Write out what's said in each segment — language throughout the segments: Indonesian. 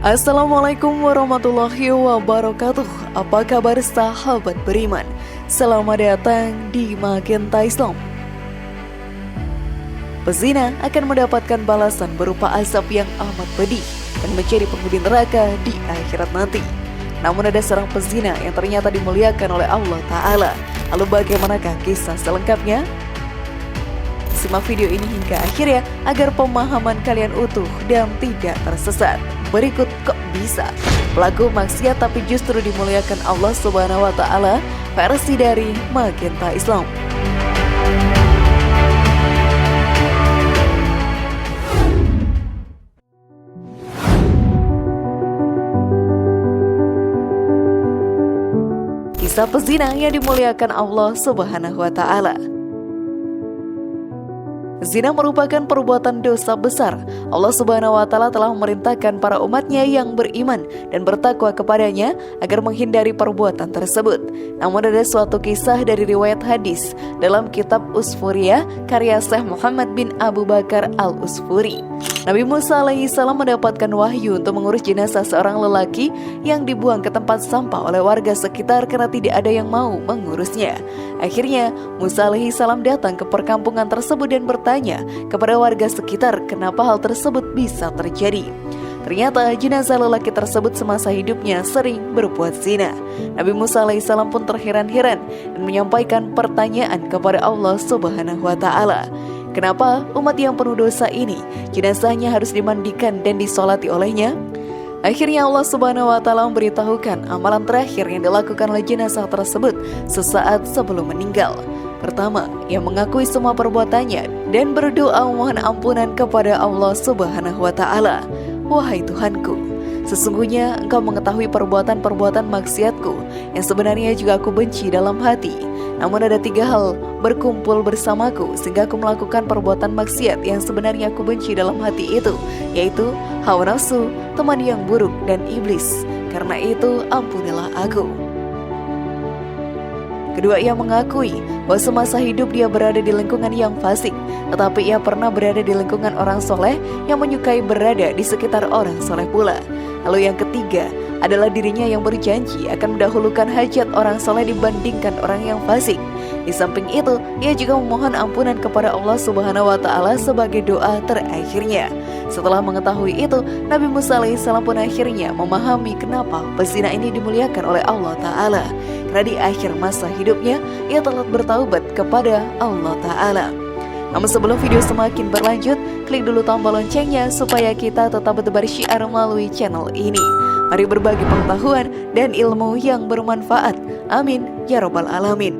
Assalamualaikum warahmatullahi wabarakatuh. Apa kabar sahabat beriman? Selamat datang di Magenta Islam. Pezina akan mendapatkan balasan berupa azab yang amat pedih dan menjadi penghuni neraka di akhirat nanti. Namun ada seorang pezina yang ternyata dimuliakan oleh Allah Ta'ala. Lalu bagaimanakah kisah selengkapnya? Simak video ini hingga akhirnya agar pemahaman kalian utuh dan tidak tersesat. Berikut kok bisa pelaku maksiat tapi justru dimuliakan Allah Subhanahu wa Ta'ala, versi dari Magenta Islam. Kisah pezina yang dimuliakan Allah Subhanahu wa Ta'ala. Zina merupakan perbuatan dosa besar. Allah Subhanahu wa Ta'ala telah memerintahkan para umatnya yang beriman dan bertakwa kepadanya agar menghindari perbuatan tersebut. Namun ada suatu kisah dari riwayat hadis dalam kitab Usfuriyah karya Syekh Muhammad bin Abu Bakar al-Usfuri. Nabi Musa alaihi salam mendapatkan wahyu untuk mengurus jenazah seorang lelaki yang dibuang ke tempat sampah oleh warga sekitar karena tidak ada yang mau mengurusnya. Akhirnya Musa alaihi salam datang ke perkampungan tersebut dan bertanya kepada warga sekitar kenapa hal tersebut bisa terjadi. Ternyata jenazah lelaki tersebut semasa hidupnya sering berbuat zina. Nabi Musa alaihissalam pun terheran-heran dan menyampaikan pertanyaan kepada Allah Subhanahu wa Ta'ala. Kenapa umat yang penuh dosa ini jenazahnya harus dimandikan dan disolati olehnya? Akhirnya Allah Subhanahu wa Ta'ala memberitahukan amalan terakhir yang dilakukan oleh jenazah tersebut sesaat sebelum meninggal. Pertama, ia mengakui semua perbuatannya dan berdoa memohon ampunan kepada Allah Subhanahu wa Ta'ala. Wahai Tuhanku, sesungguhnya Engkau mengetahui perbuatan-perbuatan maksiatku yang sebenarnya juga aku benci dalam hati. Namun ada 3 hal berkumpul bersamaku sehingga aku melakukan perbuatan maksiat yang sebenarnya aku benci dalam hati itu, yaitu hawa nafsu, teman yang buruk, dan iblis. Karena itu ampunilah aku. Kedua, ia mengakui bahwa semasa hidup dia berada di lingkungan yang fasik, tetapi ia pernah berada di lingkungan orang soleh yang menyukai berada di sekitar orang soleh pula. Lalu yang ketiga adalah dirinya yang berjanji akan mendahulukan hajat orang soleh dibandingkan orang yang fasik. Di samping itu, ia juga memohon ampunan kepada Allah Subhanahu wa Ta'ala sebagai doa terakhirnya. Setelah mengetahui itu, Nabi Musa alaihissalam pun akhirnya memahami kenapa pezina ini dimuliakan oleh Allah Ta'ala. Karena di akhir masa hidupnya, ia telah bertaubat kepada Allah Ta'ala. Namun sebelum video semakin berlanjut, klik dulu tombol loncengnya supaya kita tetap bertebar syiar melalui channel ini. Mari berbagi pengetahuan dan ilmu yang bermanfaat. Amin ya Rabbal Alamin.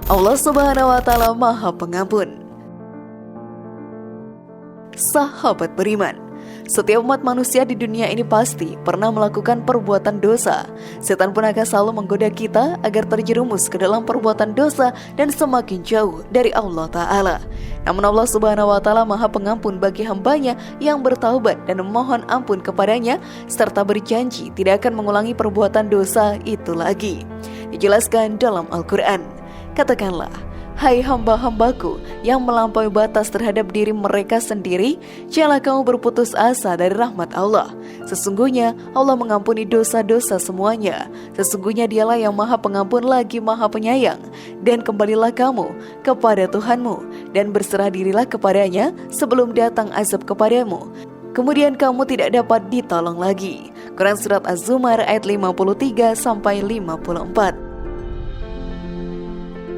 Allah Subhanahu wa Ta'ala Maha Pengampun. Sahabat beriman, setiap umat manusia di dunia ini pasti pernah melakukan perbuatan dosa. Setan pun akan selalu menggoda kita agar terjerumus ke dalam perbuatan dosa dan semakin jauh dari Allah Ta'ala. Namun Allah Subhanahu wa Ta'ala Maha Pengampun bagi hambanya yang bertaubat dan memohon ampun kepadanya, serta berjanji tidak akan mengulangi perbuatan dosa itu lagi. Dijelaskan dalam Al-Quran. Katakanlah, hai hamba-hambaku yang melampaui batas terhadap diri mereka sendiri, janganlah kamu berputus asa dari rahmat Allah. Sesungguhnya Allah mengampuni dosa-dosa semuanya. Sesungguhnya Dialah yang Maha Pengampun lagi Maha Penyayang. Dan kembalilah kamu kepada Tuhanmu dan berserah dirilah kepadanya sebelum datang azab kepadamu. Kemudian kamu tidak dapat ditolong lagi. Quran Surat Az-Zumar ayat 53-54.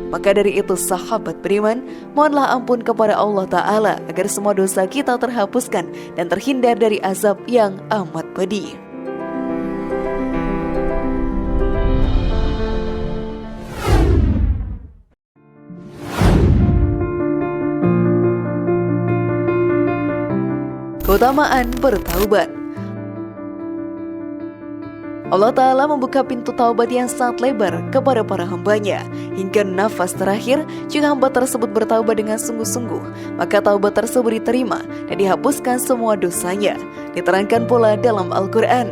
Maka dari itu sahabat beriman, mohonlah ampun kepada Allah Ta'ala agar semua dosa kita terhapuskan dan terhindar dari azab yang amat pedih. Keutamaan bertaubat. Allah Ta'ala membuka pintu taubat yang sangat lebar kepada para hambanya. Hingga nafas terakhir, jika hamba tersebut bertaubat dengan sungguh-sungguh, maka taubat tersebut diterima dan dihapuskan semua dosanya. Diterangkan pula dalam Al-Quran,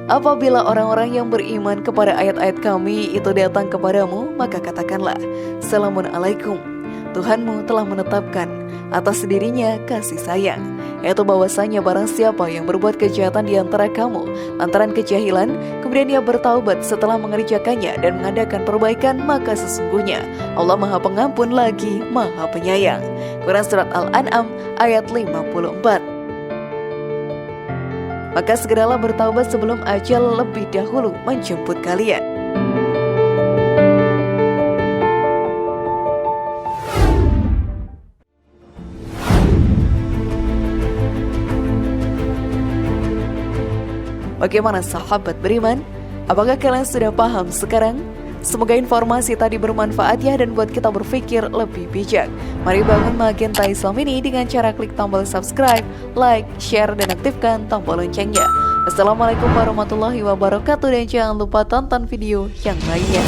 Apabila orang-orang yang beriman kepada ayat-ayat kami itu datang kepadamu, maka katakanlah, Assalamualaikum. Tuhanmu telah menetapkan atas dirinya kasih sayang, yaitu bahwasanya barang siapa yang berbuat kejahatan di antara kamu lantaran kejahilan, kemudian ia bertaubat setelah mengerjakannya dan mengadakan perbaikan, maka sesungguhnya Allah Maha Pengampun lagi Maha Penyayang. Quran Surat Al-An'am ayat 54. Maka segeralah bertaubat sebelum ajal lebih dahulu menjemput kalian. Bagaimana sahabat beriman? Apakah kalian sudah paham sekarang? Semoga informasi tadi bermanfaat ya dan buat kita berpikir lebih bijak. Mari bangun Magenta Islam ini dengan cara klik tombol subscribe, like, share, dan aktifkan tombol loncengnya. Assalamualaikum warahmatullahi wabarakatuh dan jangan lupa tonton video yang lainnya.